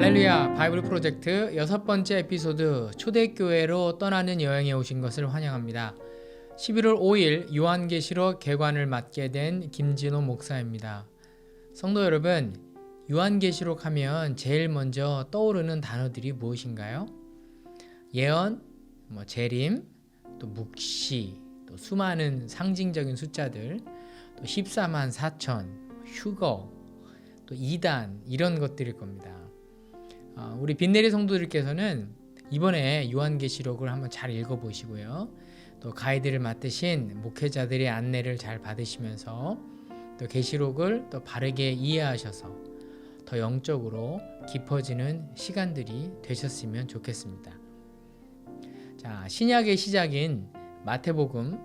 할렐루야 바이블 프로젝트 6번째 에피소드 초대교회로 떠나는 여행에 오신 것을 환영합니다. 11월 5일 요한계시록 개관을 맡게 된 김진호 목사입니다. 성도 여러분, 요한계시록 하면 제일 먼저 떠오르는 단어들이 무엇인가요? 예언, 재림, 또 묵시, 또 수많은 상징적인 숫자들, 또 14만 4천, 휴거, 또 이단 이런 것들일 겁니다. 우리 빈내리 성도들께서는 이번에 요한계시록을 한번 잘 읽어보시고요. 또 가이드를 맡으신 목회자들의 안내를 잘 받으시면서 또 계시록을 또 바르게 이해하셔서 더 영적으로 깊어지는 시간들이 되셨으면 좋겠습니다. 자, 신약의 시작인 마태복음,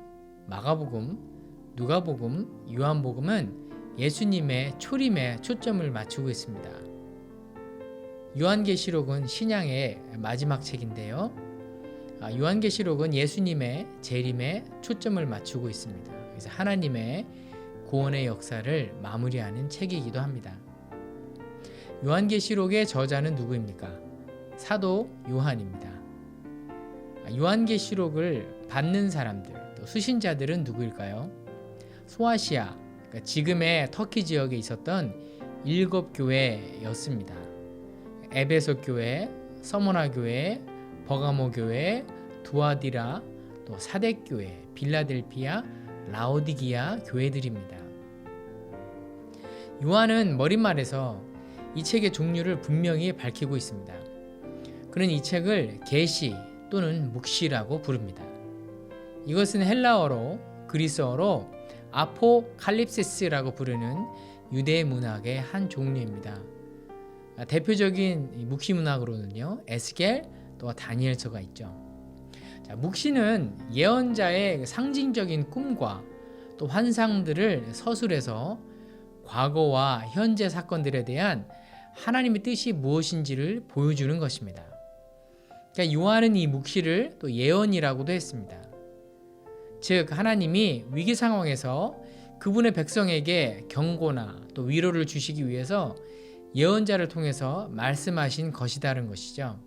마가복음, 누가복음, 요한복음은 예수님의 초림에 초점을 맞추고 있습니다. 요한계시록은 신약의 마지막 책인데요. 요한계시록은 예수님의 재림에 초점을 맞추고 있습니다. 그래서 하나님의 구원의 역사를 마무리하는 책이기도 합니다. 요한계시록의 저자는 누구입니까? 사도 요한입니다. 요한계시록을 받는 사람들, 또 수신자들은 누구일까요? 소아시아, 그러니까 지금의 터키 지역에 있었던 7교회였습니다. 에베소 교회, 서모나 교회, 버가모 교회, 두아디라, 또 사뎃 교회, 빌라델피아, 라오디기아 교회들입니다. 요한은 머릿말에서 이 책의 종류를 분명히 밝히고 있습니다. 그는 이 책을 계시 또는 묵시라고 부릅니다. 이것은 헬라어로 그리스어로 아포칼립시스라고 부르는 유대 문학의 한 종류입니다. 대표적인 묵시 문학으로는요, 에스겔 또 다니엘서가 있죠. 자, 묵시는 예언자의 상징적인 꿈과 또 환상들을 서술해서 과거와 현재 사건들에 대한 하나님의 뜻이 무엇인지를 보여주는 것입니다. 그러니까 요한은 이 묵시를 또 예언이라고도 했습니다. 즉 하나님이 위기 상황에서 그분의 백성에게 경고나 또 위로를 주시기 위해서 예언자를 통해서 말씀하신 것이다는 것이죠.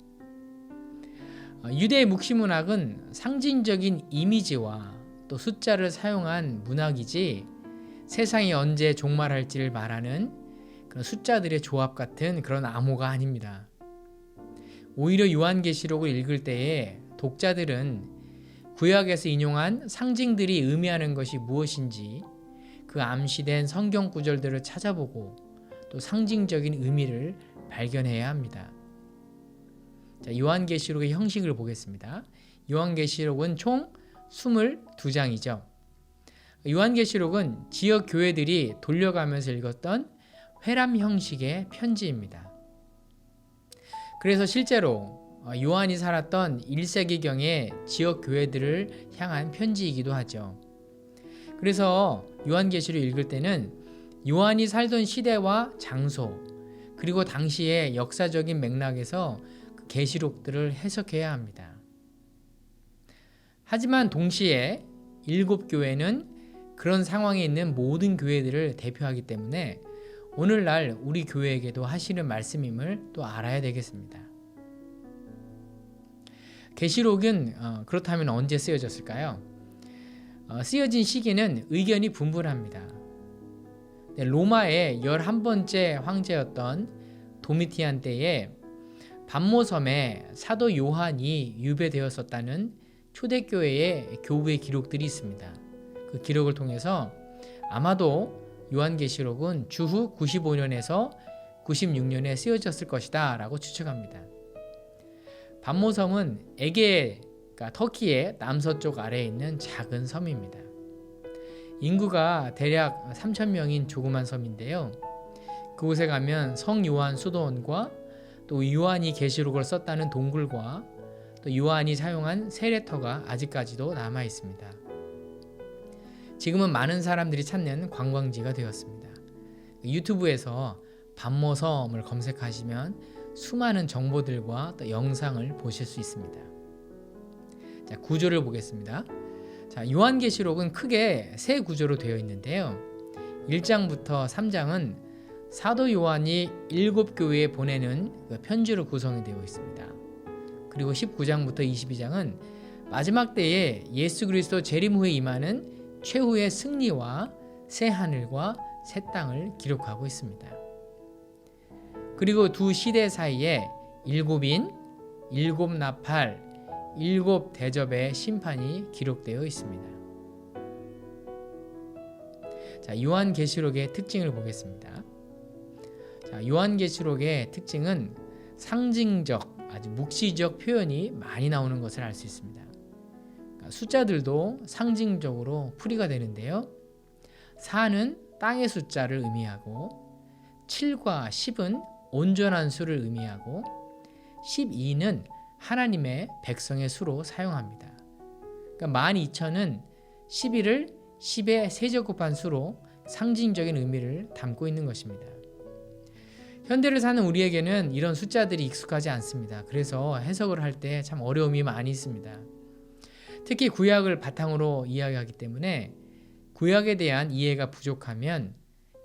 유대의 묵시 문학은 상징적인 이미지와 또 숫자를 사용한 문학이지 세상이 언제 종말할지를 말하는 그런 숫자들의 조합 같은 그런 암호가 아닙니다. 오히려 요한계시록을 읽을 때에 독자들은 구약에서 인용한 상징들이 의미하는 것이 무엇인지 그 암시된 성경 구절들을 찾아보고 또 상징적인 의미를 발견해야 합니다. 자, 요한계시록의 형식을 보겠습니다. 요한계시록은 총 22장이죠. 요한계시록은 지역 교회들이 돌려가면서 읽었던 회람 형식의 편지입니다. 그래서 실제로 요한이 살았던 1세기경의 지역 교회들을 향한 편지이기도 하죠. 그래서 요한계시록 읽을 때는 요한이 살던 시대와 장소 그리고 당시의 역사적인 맥락에서 그 계시록들을 해석해야 합니다. 하지만 동시에 7교회는 그런 상황에 있는 모든 교회들을 대표하기 때문에 오늘날 우리 교회에게도 하시는 말씀임을 또 알아야 되겠습니다. 계시록은 그렇다면 언제 쓰여졌을까요? 쓰여진 시기는 의견이 분분합니다. 로마의 11번째 황제였던 도미티안 때에 반모섬에 사도 요한이 유배되었었다는 초대교회의 교부의 기록들이 있습니다. 그 기록을 통해서 아마도 요한계시록은 주후 95년에서 96년에 쓰여졌을 것이다 라고 추측합니다. 반모섬은 에게, 그러니까 터키의 남서쪽 아래에 있는 작은 섬입니다. 인구가 대략 3,000명인 조그만 섬인데요. 그곳에 가면 성 요한 수도원과 또 요한이 계시록을 썼다는 동굴과 또 요한이 사용한 세례터가 아직까지도 남아 있습니다. 지금은 많은 사람들이 찾는 관광지가 되었습니다. 유튜브에서 반모섬을 검색하시면 수많은 정보들과 또 영상을 보실 수 있습니다. 자, 구조를 보겠습니다. 자, 요한계시록은 크게 세 구조로 되어 있는데요. 1장부터 3장은 사도 요한이 7교회에 보내는 그 편지로 구성이 되어 있습니다. 그리고 19장부터 22장은 마지막 때에 예수 그리스도 재림 후에 임하는 최후의 승리와 새 하늘과 새 땅을 기록하고 있습니다. 그리고 두 시대 사이에 7인, 7나팔, 7대접의 심판이 기록되어 있습니다. 자, 요한계시록의 특징을 보겠습니다. 자, 요한계시록의 특징은 상징적, 아주 묵시적 표현이 많이 나오는 것을 알 수 있습니다. 그러니까 숫자들도 상징적으로 풀이가 되는데요. 4는 땅의 숫자를 의미하고 7과 10은 온전한 수를 의미하고 12는 하나님의 백성의 수로 사용합니다. 그러니까 12,000은 11을 10의 세제곱한 수로 상징적인 의미를 담고 있는 것입니다. 현대를 사는 우리에게는 이런 숫자들이 익숙하지 않습니다. 그래서 해석을 할 때 참 어려움이 많이 있습니다. 특히 구약을 바탕으로 이야기하기 때문에 구약에 대한 이해가 부족하면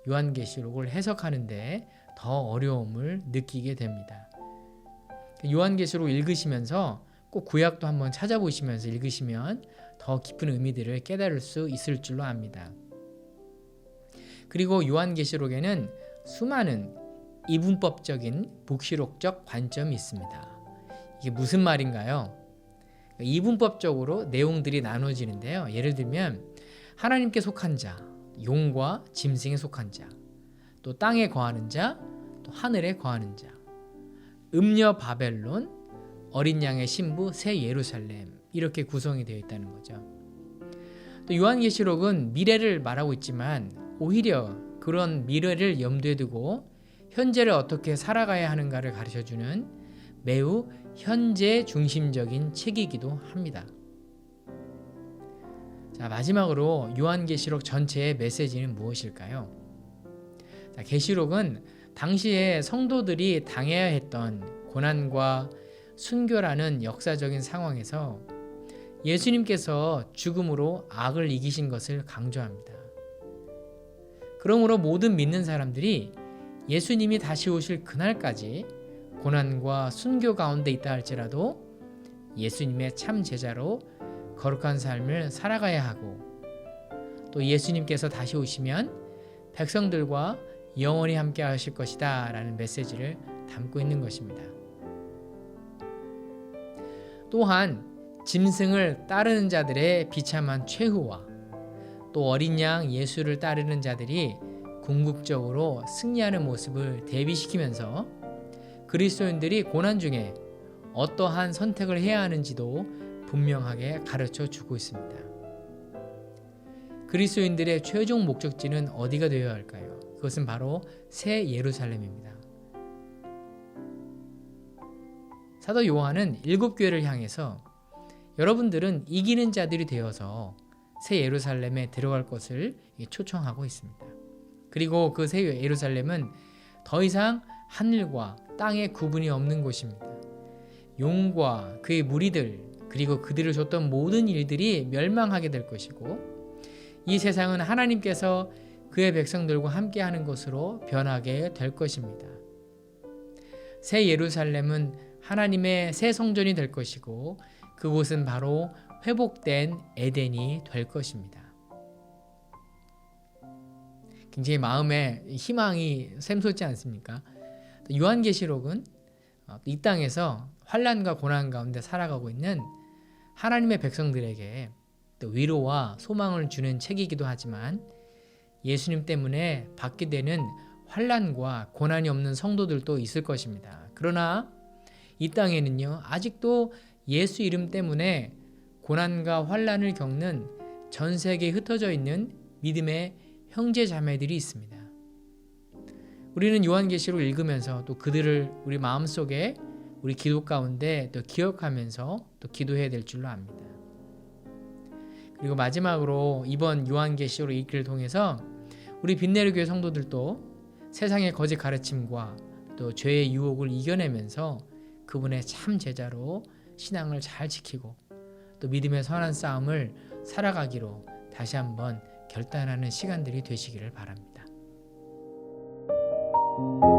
요한계시록을 해석하는데 더 어려움을 느끼게 됩니다. 요한계시록 읽으시면서 꼭 구약도 한번 찾아보시면서 읽으시면 더 깊은 의미들을 깨달을 수 있을 줄로 압니다. 그리고 요한계시록에는 수많은 이분법적인 복시록적 관점이 있습니다. 이게 무슨 말인가요? 이분법적으로 내용들이 나눠지는데요. 예를 들면 하나님께 속한 자, 용과 짐승에 속한 자, 또 땅에 거하는 자, 또 하늘에 거하는 자, 음녀 바벨론, 어린 양의 신부 새 예루살렘, 이렇게 구성이 되어 있다는 거죠. 또 요한계시록은 미래를 말하고 있지만 오히려 그런 미래를 염두에 두고 현재를 어떻게 살아가야 하는가를 가르쳐주는 매우 현재 중심적인 책이기도 합니다. 자, 마지막으로 요한계시록 전체의 메시지는 무엇일까요? 자, 계시록은 당시에 성도들이 당해야 했던 고난과 순교라는 역사적인 상황에서 예수님께서 죽음으로 악을 이기신 것을 강조합니다. 그러므로 모든 믿는 사람들이 예수님이 다시 오실 그날까지 고난과 순교 가운데 있다 할지라도 예수님의 참 제자로 거룩한 삶을 살아가야 하고, 또 예수님께서 다시 오시면 백성들과 영원히 함께 하실 것이다 라는 메시지를 담고 있는 것입니다. 또한 짐승을 따르는 자들의 비참한 최후와 또 어린 양 예수를 따르는 자들이 궁극적으로 승리하는 모습을 대비시키면서 그리스도인들이 고난 중에 어떠한 선택을 해야 하는지도 분명하게 가르쳐 주고 있습니다. 그리스도인들의 최종 목적지는 어디가 되어야 할까요? 그것은 바로 새 예루살렘입니다. 사도 요한은 7교회를 향해서 여러분들은 이기는 자들이 되어서 새 예루살렘에 들어갈 것을 초청하고 있습니다. 그리고 그 새 예루살렘은 더 이상 하늘과 땅의 구분이 없는 곳입니다. 용과 그의 무리들, 그리고 그들을 줬던 모든 일들이 멸망하게 될 것이고, 이 세상은 하나님께서 그의 백성들과 함께하는 것으로 변하게 될 것입니다. 새 예루살렘은 하나님의 새 성전이 될 것이고, 그곳은 바로 회복된 에덴이 될 것입니다. 굉장히 마음에 희망이 샘솟지 않습니까? 요한계시록은 이 땅에서 환난과 고난 가운데 살아가고 있는 하나님의 백성들에게 또 위로와 소망을 주는 책이기도 하지만, 예수님 때문에 받게 되는 환난과 고난이 없는 성도들도 있을 것입니다. 그러나 이 땅에는요, 아직도 예수 이름 때문에 고난과 환난을 겪는 전 세계에 흩어져 있는 믿음의 형제 자매들이 있습니다. 우리는 요한계시록을 읽으면서 또 그들을 우리 마음속에, 우리 기도 가운데 또 기억하면서 또 기도해야 될 줄로 압니다. 그리고 마지막으로 이번 요한계시록 읽기를 통해서 우리 빈내르 교회 성도들도 세상의 거짓 가르침과 또 죄의 유혹을 이겨내면서 그분의 참 제자로 신앙을 잘 지키고 또 믿음의 선한 싸움을 살아가기로 다시 한번 결단하는 시간들이 되시기를 바랍니다. 감사합니다.